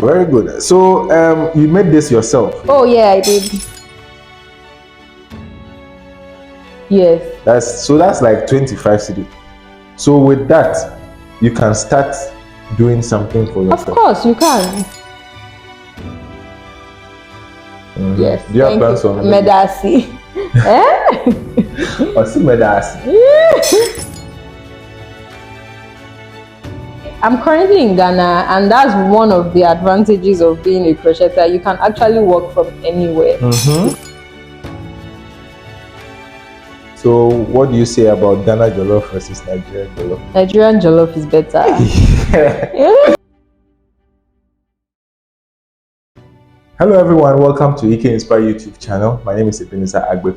Very good. So you made this yourself? Oh yeah, I did. Yes. That's like 25 cedis. So with that, you can start doing something for yourself. Of course, you can. Yes. Do you have plans on Medasi? Eh? What's Medasi? I'm currently in Ghana, and that's one of the advantages of being a crocheter. You can actually work from anywhere. So what do you say about Ghana jollof versus Nigerian jollof? Nigerian jollof is better. Hello everyone, welcome to Eqay Inspire YouTube channel. My name is Theresa Andor.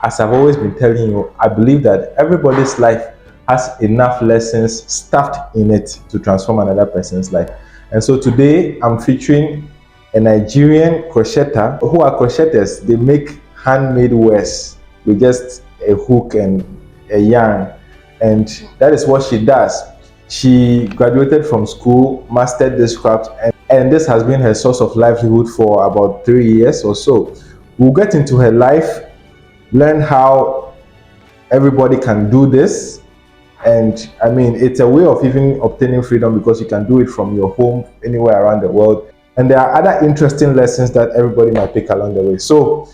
As I've always been telling you, I believe that everybody's life has enough lessons stuffed in it to transform another person's life. And so today I'm featuring a Nigerian crocheter who are crocheters. They make handmade wares with just a hook and a yarn, and that is what she does. She graduated from school, mastered this craft, and this has been her source of livelihood for about 3 years or so. We'll get into her life, learn how everybody can do this, and I mean, it's a way of even obtaining freedom because you can do it from your home anywhere around the world. And there are other interesting lessons that everybody might pick along the way. So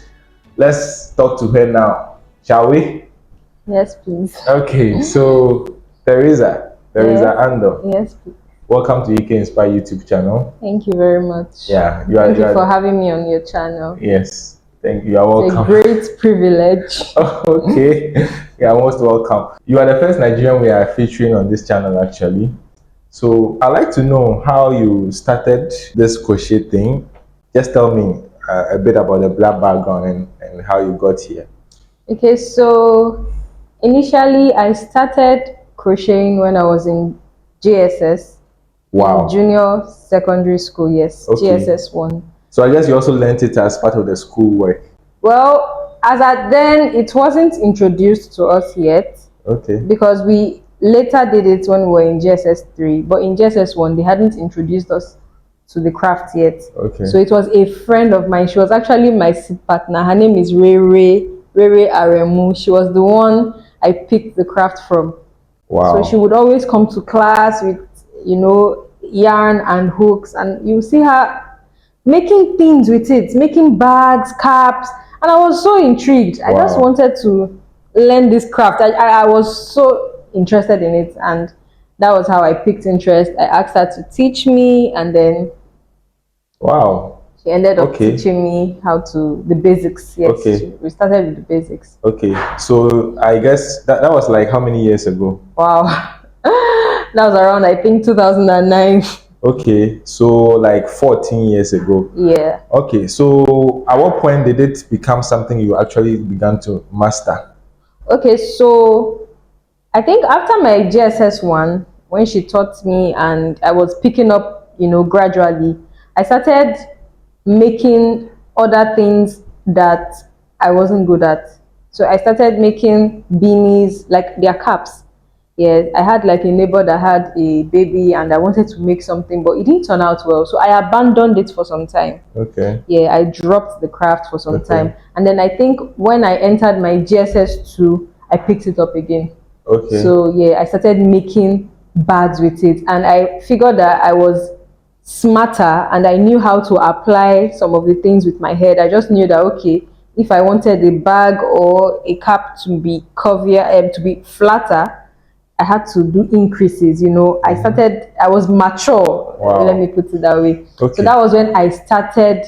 let's talk to her now, shall we? Yes, please. Okay, so Theresa Andor. Yes, please. Welcome to Eqay Inspire YouTube channel. Thank you very much. Yeah, thank you for having me on your channel. Yes, thank you. You are welcome. It's a great privilege. Okay, you are most welcome. You are the first Nigerian we are featuring on this channel, actually. So I'd like to know how you started this crochet thing. Just tell me a bit about the black background and how you got here. Okay, so initially I started crocheting when I was in JSS. Wow. Junior secondary school, yes. Okay. JSS 1. So I guess you also learned it as part of the school work. Well, as at then, it wasn't introduced to us yet. Okay. Because we later did it when we were in JSS 3. But in JSS 1, they hadn't introduced us to the craft yet. Okay. So it was a friend of mine. She was actually my seat partner. Her name is Rere Aremu. She was the one I picked the craft from. Wow. So she would always come to class with, you know, yarn and hooks, and you see her making things with it, making bags, caps, and I was so intrigued. Wow. I just wanted to learn this craft. I was so interested in it, and that was how I picked interest. I asked her to teach me, and then wow, she ended up teaching me how to the basics. Yes, we started with the basics. Okay, so I guess that was like how many years ago? Wow. That was around, I think, 2009. Okay, so like 14 years ago. Yeah. Okay, so at what point did it become something you actually began to master? Okay, so I think after my JSS 1, when she taught me and I was picking up, you know, gradually, I started making other things that I wasn't good at. So I started making beanies, like their caps. Yeah, I had like a neighbor that had a baby and I wanted to make something, but it didn't turn out well. So I abandoned it for some time. Okay. Yeah, I dropped the craft for some time. And then I think when I entered my JSS 2, I picked it up again. Okay. So yeah, I started making bags with it. And I figured that I was smarter and I knew how to apply some of the things with my head. I just knew that, okay, if I wanted a bag or a cap to be curvier, to be flatter, I had to do increases, you know. I was mature, let me put it that way. Okay. So that was when I started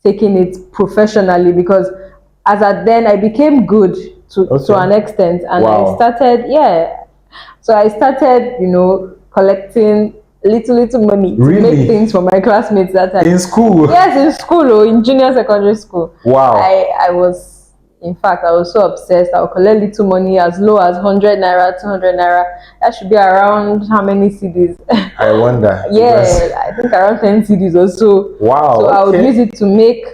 taking it professionally, because as at then I became good to an extent, and I started, so I started, you know, collecting little money to make things for my classmates that time. In school? Yes, in school, or in junior secondary school. Wow. I was, in fact, I was so obsessed. I would collect little money as low as 100 naira, 200 naira. That should be around how many cedis? I wonder. Yeah, I think around 10 cedis or so. Wow. So I would use it to make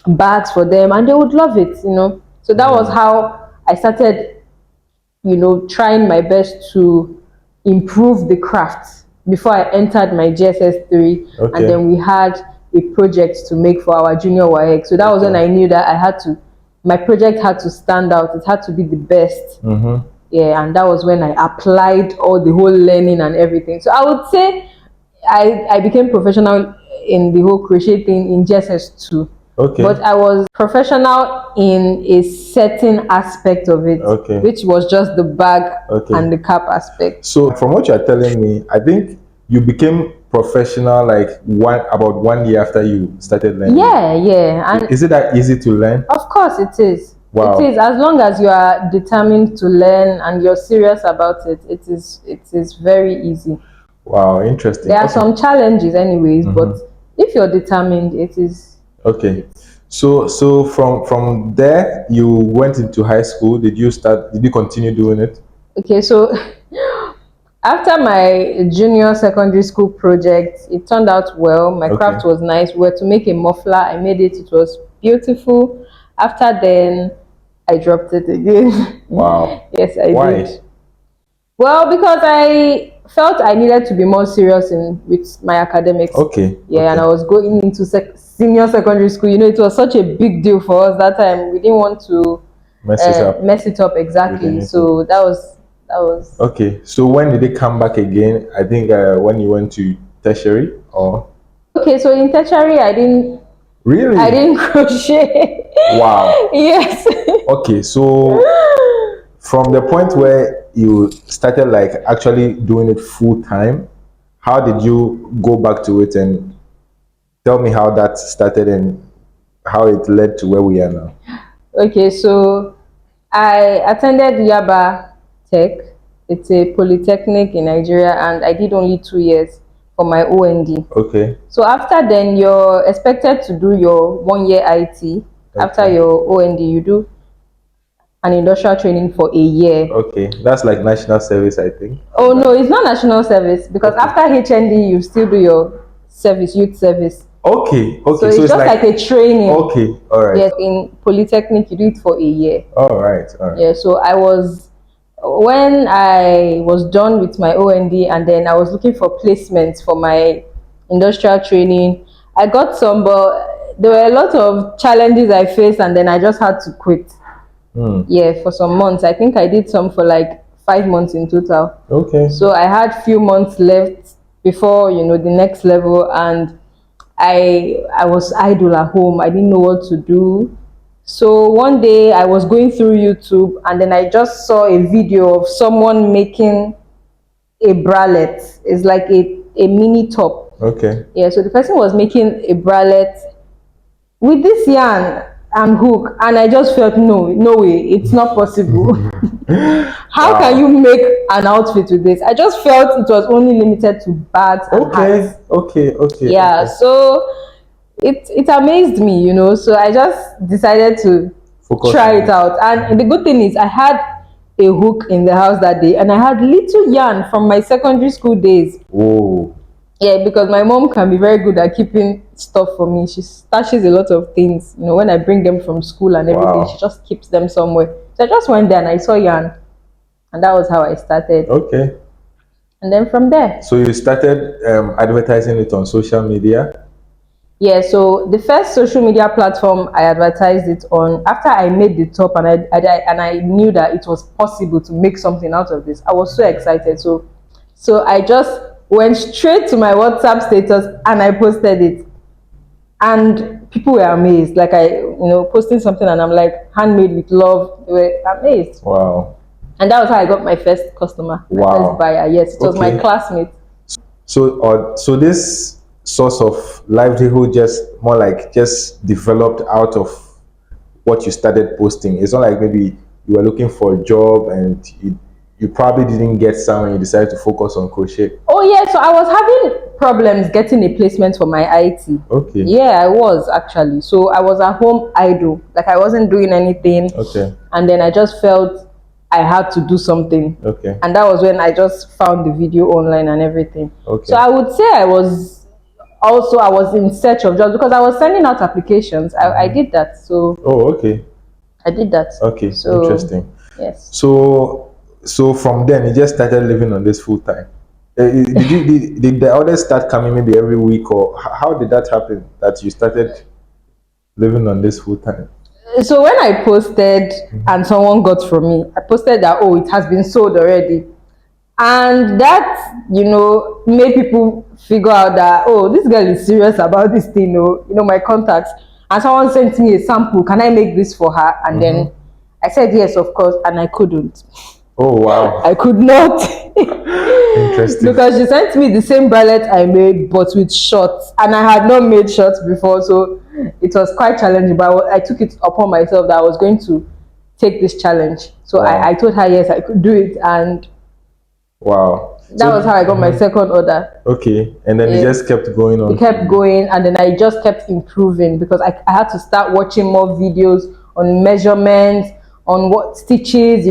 bags for them, and they would love it, you know. So that was how I started, you know, trying my best to improve the craft. before I entered my JSS 3, Okay. and then we had a project to make for our junior WAEC. So that was when I knew that my project had to stand out. It had to be the best. Yeah, and that was when I applied all the whole learning and everything. So I would say I became professional in the whole crochet thing in JSS 2. Okay. But I was professional in a certain aspect of it, Okay. which was just the bag and the cap aspect. So from what you're telling me, I think you became professional like about 1 year after you started learning. Yeah. And is it that easy to learn? Of course it is. Wow. It is, as long as you are determined to learn and you're serious about it. It is very easy. Wow, interesting. There are some challenges anyways, but if you're determined, it is. Okay. So from there you went into high school. Did you continue doing it? Okay, so after my junior secondary school project, it turned out well. My craft was nice. We were to make a muffler. I made it. It was beautiful. After then, I dropped it again. Wow. Yes, I Why? did. Well, because I felt I needed to be more serious with my academics. Yeah, and I was going into senior secondary school. It was such a big deal for us that time. We didn't want to mess it up exactly. So that was. Okay. So when did they come back again? I think when you went to tertiary, or? Okay, so in tertiary, I didn't. Really? I didn't crochet. Wow. Yes. Okay, so from the point where you started like actually doing it full time, how did you go back to it, and tell me how that started and how it led to where we are now? Okay, so I attended Yaba Tech. It's a polytechnic in Nigeria, and I did only 2 years for my OND. Okay. So after then, you're expected to do your 1-year IT. After your OND, you do an industrial training for a year. Okay, that's like national service, I think. Oh no, it's not national service, because after HND, you still do your service, youth service. Okay. So it's just like a training. Okay, all right. Yes, in polytechnic, you do it for a year. All right. Yeah, so when I was done with my OND, and then I was looking for placements for my industrial training, I got some, but there were a lot of challenges I faced, and then I just had to quit. Yeah, for some months. I think I did some for like 5 months in total. Okay. So I had few months left before the next level, and I was idle at home. I didn't know what to do. So one day I was going through YouTube, and then I just saw a video of someone making a bralette. It's like a mini top. Okay. Yeah, so the person was making a bralette with this yarn and hook, and I just felt no way, it's not possible. How can you make an outfit with this? I just felt it was only limited to bags and hats. Okay. Yeah, so it amazed me, so I just decided to try it out. And the good thing is I had a hook in the house that day, and I had little yarn from my secondary school days. Whoa. Yeah, because my mom can be very good at keeping stuff for me. She stashes a lot of things. When I bring them from school and everything, she just keeps them somewhere. So I just went there and I saw yarn, and that was how I started. Okay. And then from there. So you started advertising it on social media? Yeah, so the first social media platform I advertised it on, after I made the top, and I knew that it was possible to make something out of this, I was so excited. So I just went straight to my WhatsApp status and I posted it, and people were amazed. Like posting something and I'm like, handmade with love. They were amazed. Wow. And that was how I got my first customer, my first buyer. Yes, it was my classmate. So this source of livelihood just developed out of what you started posting. It's not like maybe you were looking for a job and you probably didn't get some and you decided to focus on crochet. Oh yeah, so I was having problems getting a placement for my IT. Okay. Yeah, I was actually. So I was at home idle, like I wasn't doing anything. Okay. And then I just felt I had to do something. Okay. And that was when I just found the video online and everything. Okay. So I would say I was in search of jobs, because I was sending out applications. I did that. So okay. I did that. Okay. So, interesting. Yes. So from then you just started living on this full time. Did the orders start coming maybe every week, or how did that happen that you started living on this full time? So when I posted and someone got from me, I posted that, oh, it has been sold already. And that, made people figure out that, oh, this girl is serious about this thing, my contacts. And someone sent me a sample, can I make this for her? And then I said yes, of course, and I couldn't. Oh, wow. I could not. Interesting. Because she sent me the same bralette I made, but with shorts. And I had not made shorts before, so it was quite challenging. But I took it upon myself that I was going to take this challenge. So Wow. I told her yes, I could do it. And wow. that was how I got my second order. Okay. And then it just kept going on. It kept going, and then I just kept improving because I had to start watching more videos on measurements, on what stitches,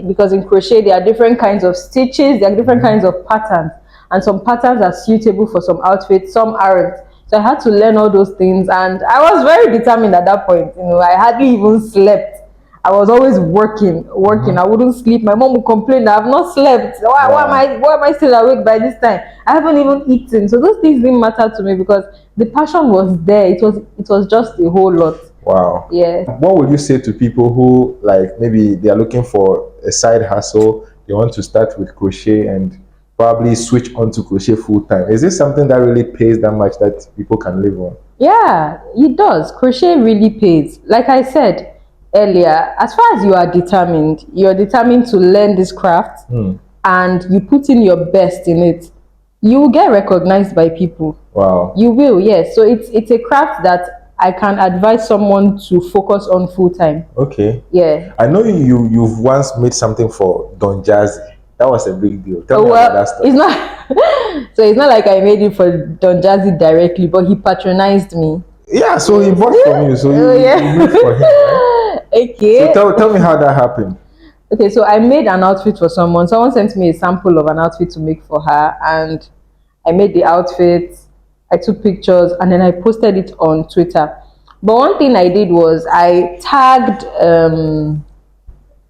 because in crochet there are different kinds of stitches, there are different kinds of patterns, and some patterns are suitable for some outfits, some aren't. So I had to learn all those things, and I was very determined at that point. I hardly even slept. I was always working. I wouldn't sleep. My mom would complain that I've not slept. Why am I still awake by this time? I haven't even eaten. So those things didn't matter to me because the passion was there. It was just a whole lot. Wow. Yeah. What would you say to people who, like, maybe they are looking for a side hustle, they want to start with crochet and probably switch on to crochet full time? Is this something that really pays that much that people can live on? Yeah, it does. Crochet really pays. Like I said earlier, as far as you're determined to learn this craft and you put in your best in it, you will get recognized by people. Wow. You will, yes. So it's a craft that I can advise someone to focus on full time. Okay. Yeah. I know you've once made something for Don Jazzy. That was a big deal. Tell me about that stuff. It's not so it's not like I made it for Don Jazzy directly, but he patronized me. Yeah, so he bought from you, so you made for him, right? Okay. So tell me how that happened. Okay, so I made an outfit for someone. Someone sent me a sample of an outfit to make for her, and I made the outfit. I took pictures, and then I posted it on Twitter. But one thing I did was I tagged.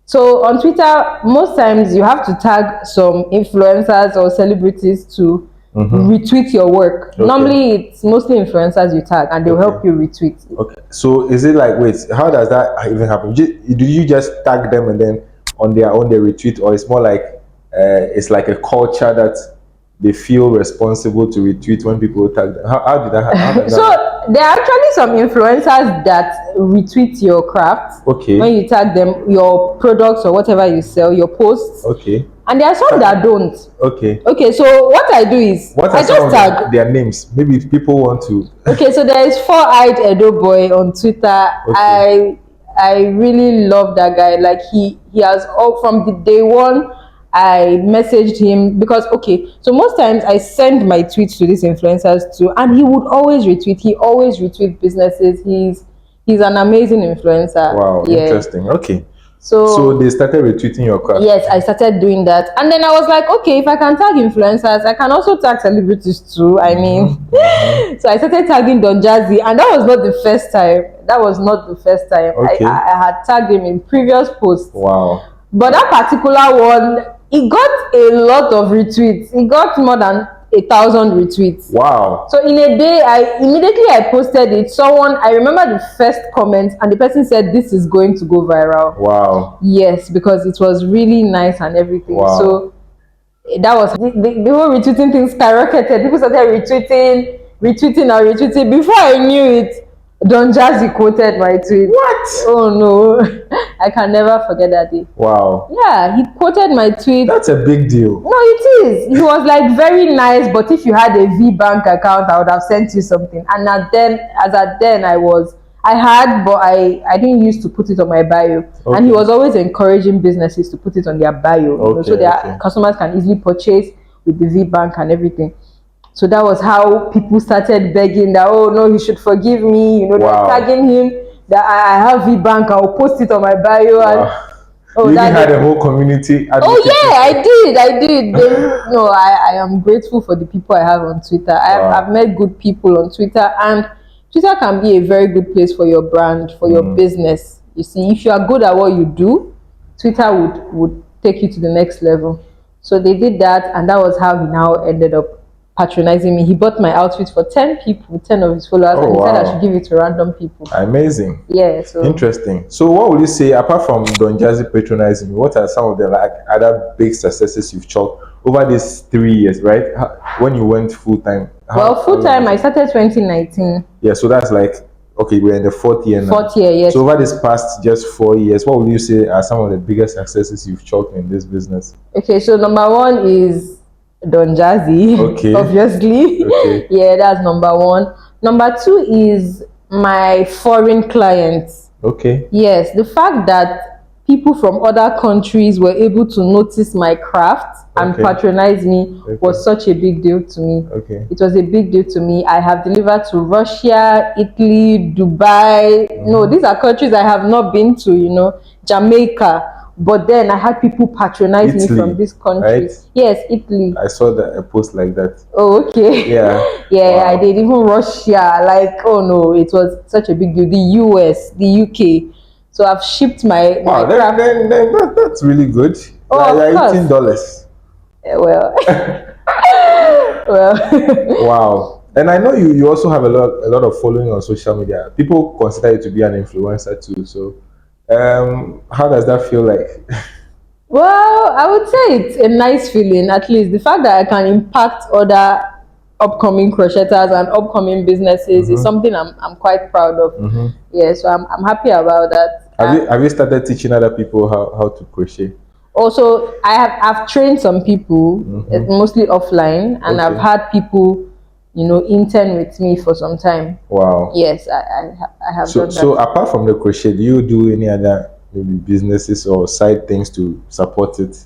So on Twitter, most times you have to tag some influencers or celebrities to retweet your work. Okay. Normally, it's mostly influencers you tag, and they'll help you retweet. Okay. So is it like, wait, how does that even happen? Do you just tag them and then on their own they retweet, or it's more like it's like a culture that they feel responsible to retweet when people tag them? How did that happen? So there are actually some influencers that retweet your craft. Okay. When you tag them, your products or whatever you sell, your posts. Okay. And there are some that don't. Okay. Okay, so what I do is I just tag their names. Maybe if people want to. Okay, so there is Four-Eyed Edo Boy on Twitter. Okay. I really love that guy. Like he has all from the day one. I messaged him because so most times I send my tweets to these influencers too, and he would always retweet. He always retweet businesses. He's an amazing influencer. Wow, yeah. Interesting. Okay. So they started retweeting your craft. Yes, I started doing that, and then I was like, okay, if I can tag influencers, I can also tag celebrities too. I mean, so I started tagging Don Jazzy, and that was not the first time. Okay. I had tagged him in previous posts. Wow. But that particular one, it got a lot of retweets. It got more than 1,000 retweets. Wow. So in a day, I immediately posted it. I remember the first comment, and the person said, "This is going to go viral." Wow. Yes, because it was really nice and everything. Wow. So that was the whole retweeting thing skyrocketed. People started retweeting. Before I knew it, Don Jazzy quoted my tweet. What? Oh no. I can never forget that day. Wow. Yeah, he quoted my tweet. That's a big deal. No, it is. He was like very nice, but if you had a V Bank account, I would have sent you something. And as at then I had, but I didn't used to put it on my bio. Okay. And he was always encouraging businesses to put it on their bio, so their customers can easily purchase with the V Bank and everything. So that was how people started begging that, oh no, he should forgive me, they're tagging him, that I have V-Bank, I'll post it on my bio. Wow. And you had a whole community. Oh yeah, I did. I am grateful for the people I have on Twitter. I've met good people on Twitter, and Twitter can be a very good place for your brand, for your business. You see, if you are good at what you do, Twitter would take you to the next level. So they did that, and that was how he now ended up patronizing me. He bought my outfit for 10 people, 10 of his followers, Oh, and he said I wow. should give it to random people. Amazing. Yeah, so Interesting. So what would you say, apart from Don Jazzy patronizing you, what are some of the like other big successes you've chalked over these 3 years, right? When you went full time? well, full time I started 2019. Yeah, so that's like, okay, we're in the fourth year now. Fourth year, yes. So over this past just 4 years, what would you say are some of the biggest successes you've chalked in this business? Okay, so number one is Don Jazzy. Okay. Obviously. Okay. Yeah, that's number one. Number two is my foreign clients. Okay. Yes, the fact that people from other countries were able to notice my craft and Okay. patronize me was such a big deal to me. Okay. It was a big deal to me. I have delivered to Russia, Italy, Dubai. No, these are countries I have not been to, you know, Jamaica. But then I had people patronize me from these countries. Right? Yes, Italy. I saw a post like that. Oh, okay. Yeah. Yeah, Wow. I did. Even Russia, like, oh no, it was such a big deal. The US, the UK. So I've shipped my Wow, craft. then that's really good. Oh, Like, of course. $18. Well, well. Wow. And I know you also have a lot of following on social media. People consider you to be an influencer too. So how does that feel like? Well, I would say it's a nice feeling. At least the fact that I can impact other upcoming crocheters and upcoming businesses is something I'm quite proud of. Yeah, so I'm happy about that. Have you started teaching other people how to crochet? Also, I've trained some people, mostly offline, and I've had people, you know, intern with me for some time. Wow. Yes, I have done that. So apart from the crochet, do you do any other maybe businesses or side things to support it?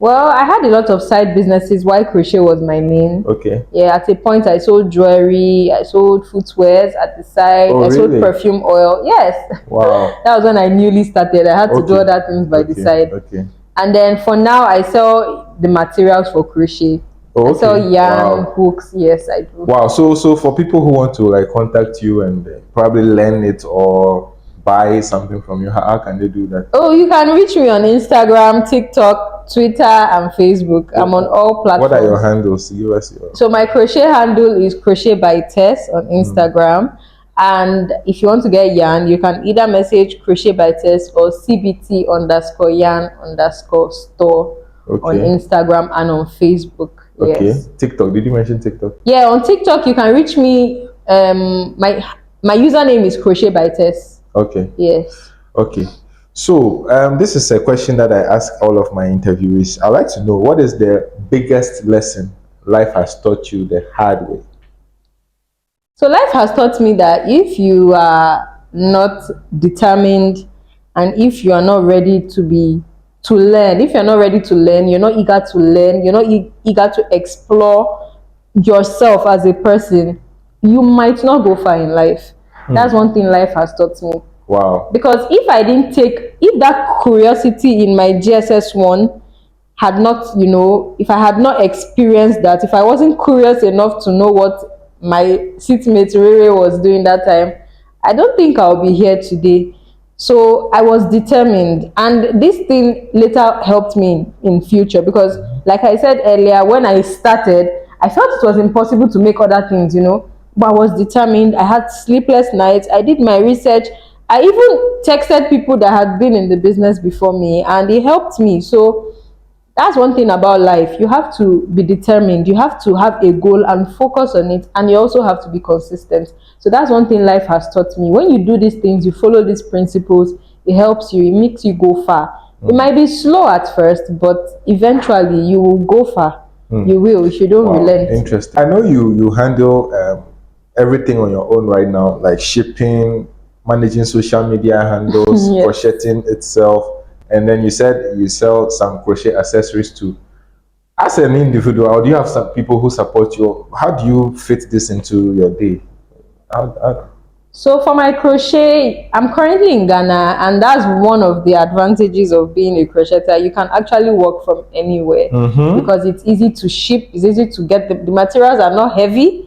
Well, I had a lot of side businesses while crochet was my main. Okay. Yeah, at a point I sold jewelry, I sold footwears at the side, Oh, I sold really? perfume oil. Yes. Wow. That was when I newly started. I had to do other things by the side. Okay. And then for now, I sell the materials for crochet. Oh, I sell yarn, Wow. hooks. Yes, I do. Wow. So for people who want to like contact you and probably learn it or buy something from you, how can they do that? Oh, you can reach me on Instagram, TikTok, Twitter, and Facebook. I'm on all platforms. What are your handles? Give us your. So my crochet handle is Crochet by Tess on Instagram. And if you want to get yarn, you can either message Crochet by Tess or CBT_yarn_store on Instagram and on Facebook. Okay. Yes. TikTok. Did you mention TikTok? Yeah, on TikTok you can reach me. My username is Crochet by Tess. Okay. Yes. Okay. So this is a question that I ask all of my interviewees. I'd like to know, what is the biggest lesson life has taught you the hard way? So life has taught me that if you are not determined and if you are not ready to learn, if you're not ready to learn, you're not eager to learn, you're not eager to explore yourself as a person, you might not go far in life. That's one thing life has taught me. Wow. Because if that curiosity in my JSS 1 had not, you know, if I had not experienced that, if I wasn't curious enough to know what my seatmate Rere was doing that time, I don't think I'll be here today. So I was determined, and this thing later helped me in future because, like I said earlier, when I started, I felt it was impossible to make other things, you know, but I was determined. I had sleepless nights. I did my research. I even texted people that had been in the business before me, and it helped me. So that's one thing about life. You have to be determined. You have to have a goal and focus on it, and you also have to be consistent. So that's one thing life has taught me. When you do these things, you follow these principles, it helps you, it makes you go far. It might be slow at first, but eventually you will go far. You will, if you don't relent. Interesting. I know you handle everything on your own right now, like shipping, managing social media handles, Yes. crocheting itself. And then you said you sell some crochet accessories too. As an individual, do you have some people who support you? How do you fit this into your day? So for my crochet, I'm currently in Ghana, and that's one of the advantages of being a crocheter. You can actually work from anywhere because it's easy to ship, it's easy to get. The materials are not heavy.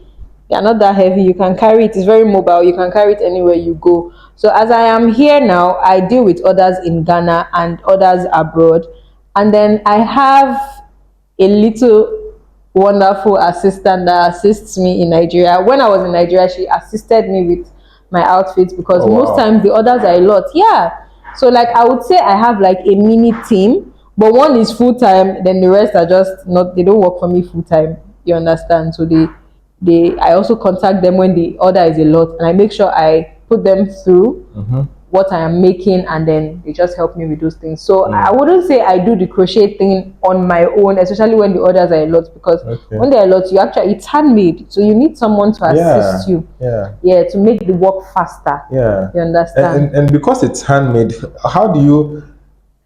They are not that heavy. You can carry it. It's very mobile. You can carry it anywhere you go. So as I am here now, I deal with others in Ghana and others abroad. And then I have a little wonderful assistant that assists me in Nigeria. When I was in Nigeria, she assisted me with my outfits because Oh, most wow. times the orders are a lot. Yeah. So like I would say I have like a mini team, but one is full time, then the rest are just not, they don't work for me full time. You understand? So they I also contact them when the order is a lot, and I make sure I put them through what I am making, and then they just help me with those things. So I wouldn't say I do the crochet thing on my own, especially when the orders are a lot, because when they're a lot, you actually, it's handmade, so you need someone to assist you. Yeah, to make the work faster. Yeah. You understand? And because it's handmade, how do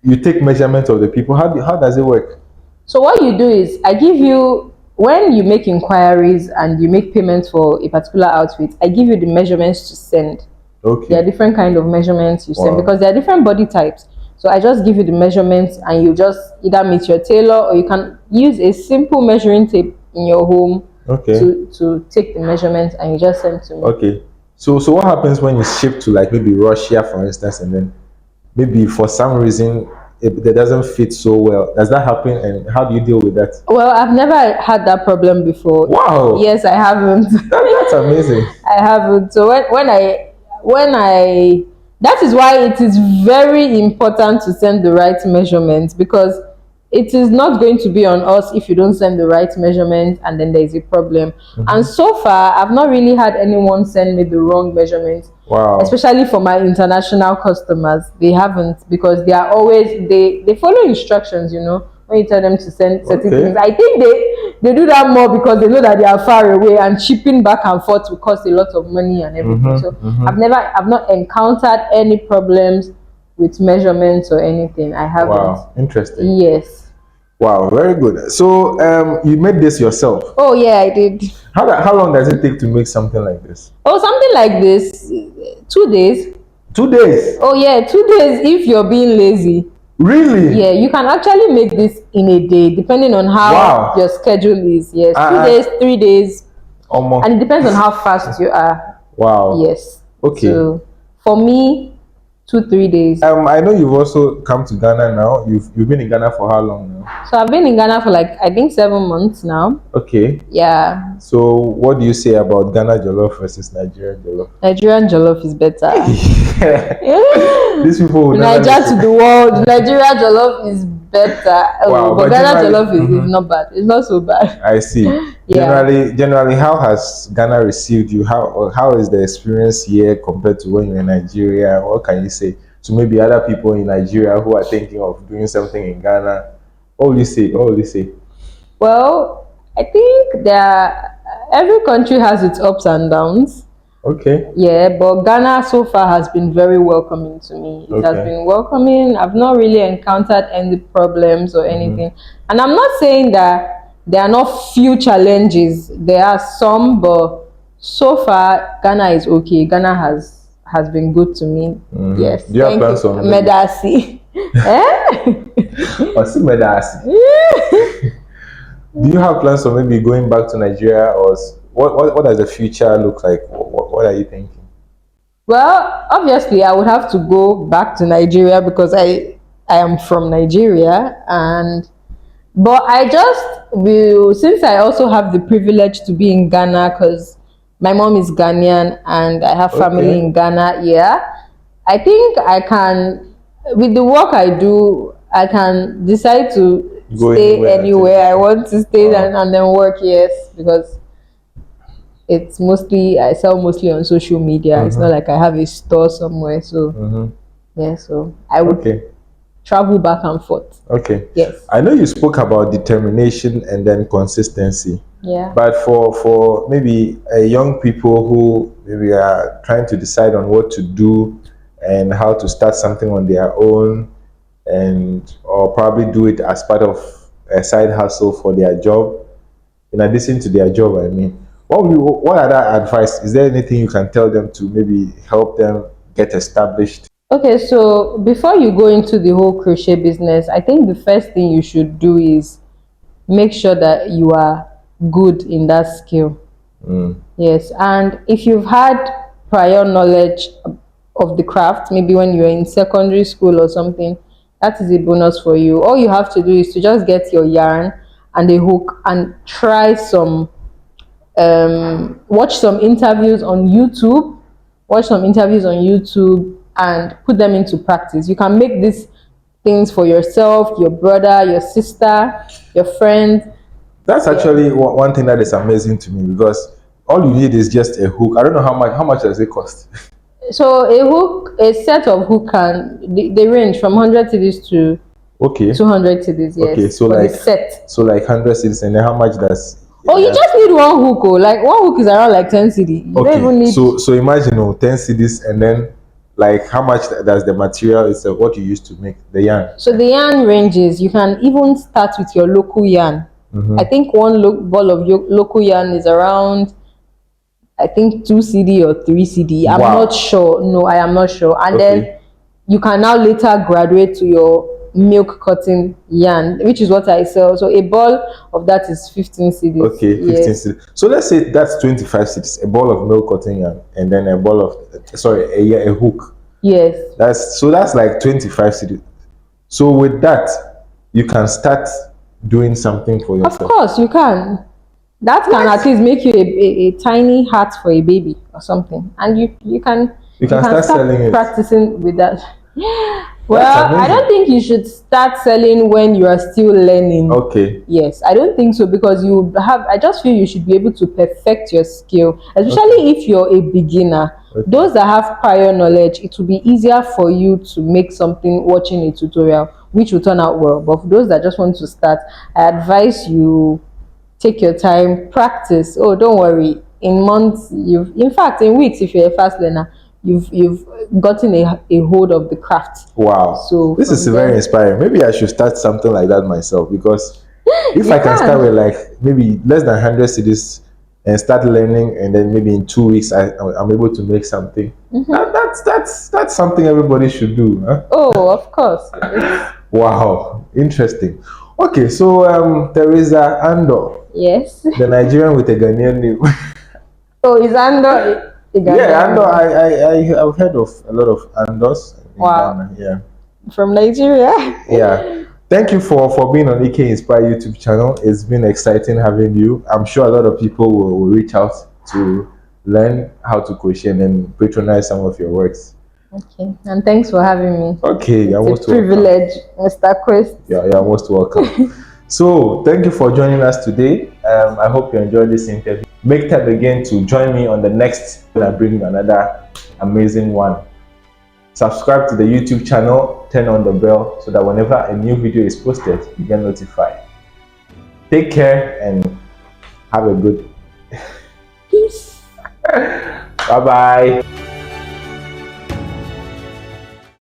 you take measurement of the people? How does it work? So what you do is I give you, when you make inquiries and you make payments for a particular outfit, I give you the measurements to send. Okay. There are different kind of measurements you send Wow. because there are different body types. So I just give you the measurements, and you just either meet your tailor, or you can use a simple measuring tape in your home to take the measurements, and you just send to me. Okay. So what happens when you ship to like maybe Russia, for instance, and then maybe for some reason it doesn't fit so well? Does that happen, and how do you deal with that? Well, I've never had that problem before. Wow. Yes, I haven't. That's amazing. I haven't. So when I that is why it is very important to send the right measurements, because it is not going to be on us if you don't send the right measurement and then there is a problem. And so far, I've not really had anyone send me the wrong measurements. Wow. Especially for my international customers, they haven't, because they are always, they follow instructions, you know, when you tell them to send certain things. I think they do that more because they know that they are far away, and shipping back and forth will cost a lot of money and everything. So I've not encountered any problems with measurements or anything. I haven't. Wow, interesting. Yes. Wow, very good. So you made this yourself? Oh yeah, I did. How long does it take to make something like this? Oh, something like this, 2 days. 2 days? Oh yeah, 2 days if you're being lazy. Really? Yeah, you can actually make this in a day, depending on how your schedule is. Yes, 2 days, 3 days, and it depends on how fast you are. Wow. Yes. Okay. So for me, 2-3 days. I know you've also come to Ghana now. You've been in Ghana for how long now? So I've been in Ghana for like, I think 7 months now. Okay. Yeah. So what do you say about Ghana jollof versus Nigerian jollof? Nigerian jollof is better. These people would Nigeria to the world. Nigeria jollof is better. Wow, but Ghana jollof is not bad. It's not so bad. I see. Generally, how has Ghana received you? How is the experience here compared to when you're in Nigeria? What can you say to maybe other people in Nigeria who are thinking of doing something in Ghana? What will you say? What will you say? Well, I think every country has its ups and downs. Okay. Yeah, but Ghana so far has been very welcoming to me. It has been welcoming. I've not really encountered any problems or anything. And I'm not saying that there are not few challenges. There are some, but so far Ghana is okay. Ghana has been good to me. Yes. Do you have plans on Medasi? Medasi. Do you have plans on maybe going back to Nigeria, or what does the future look like? What are you thinking? Well, obviously, I would have to go back to Nigeria because I am from Nigeria, but I just will, since I also have the privilege to be in Ghana because my mom is Ghanaian and I have family in Ghana. Yeah, I think I can, with the work I do, I can decide to stay anywhere I want to stay and then work. Yes, because it's mostly, I sell mostly on social media. It's not like I have a store somewhere. So yeah, so I would travel back and forth. Okay. Yes. I know you spoke about determination and then consistency. Yeah. But for maybe young people who maybe are trying to decide on what to do and how to start something on their own, or probably do it as part of a side hustle for their job, in addition to their job, I mean, what other advice? Is there anything you can tell them to maybe help them get established? Okay, so before you go into the whole crochet business, I think the first thing you should do is make sure that you are good in that skill. Yes, and if you've had prior knowledge of the craft, maybe when you're in secondary school or something, that is a bonus for you. All you have to do is to just get your yarn and a hook, and try some watch some interviews on YouTube, and put them into practice. You can make these things for yourself, your brother, your sister, your friend. That's actually one thing that is amazing to me, because all you need is just a hook. I don't know how much does it cost. So a set of hook they range from 100 cedis to Okay. 200 cedis. Yes. Okay, so for like the set. 100 cedis, and then how much does? Oh, you just need one hook. Oh, like one hook is around like 10 cedi. You don't even Okay, need. so imagine 10 cedis, and then like how much does the material is what you use to make the yarn? So the yarn ranges. You can even start with your local yarn. I think one ball of your local yarn is around, I think 2 cd or 3 cd. I'm Wow. not sure. No, I am not sure. And Okay. then you can now later graduate to your milk cotton yarn, which is what I sell. So a ball of that is 15 cedis. Okay, 15 Yes. cedis. So let's say that's 25 cedis, a ball of milk cotton yarn, and then a ball of a hook. Yes. That's like 25 cedis. So with that, you can start doing something for Of yourself. course, you can. That can at least make you a tiny hat for a baby or something, and you can start selling it. practicing with that. Well, I don't think you should start selling when you are still learning. Okay. Yes, I don't think so, because I just feel you should be able to perfect your skill, especially if you're a beginner. Okay. Those that have prior knowledge, it will be easier for you to make something watching a tutorial, which will turn out well. But for those that just want to start, I advise you take your time, practice. Oh, don't worry. In months, in fact, in weeks, if you're a fast learner, you've gotten a hold of the craft. Wow. So this is very inspiring. Maybe I should start something like that myself, because if I can start with like maybe less than 100 cedis and start learning, and then maybe in 2 weeks I'm able to make something. That's something everybody should do. Huh? Oh, of course. Wow, interesting. Okay, so Theresa Andor. Yes. The Nigerian with a Ghanaian name. Oh, is Andor? Yeah, Andor. I've heard of a lot of Andors in Ghana. Yeah. From Nigeria. Yeah. Thank you for being on Eqay Inspire YouTube channel. It's been exciting having you. I'm sure a lot of people will reach out to learn how to crochet and patronize some of your works. Okay, and thanks for having me. Okay, you're most welcome. Privilege, Mr. Quest. Yeah, you're most welcome. So, thank you for joining us today. I hope you enjoyed this interview. Make time again to join me on the next when I bring another amazing one. Subscribe to the YouTube channel, turn on the bell so that whenever a new video is posted, you get notified. Take care and have a good peace. Bye-bye.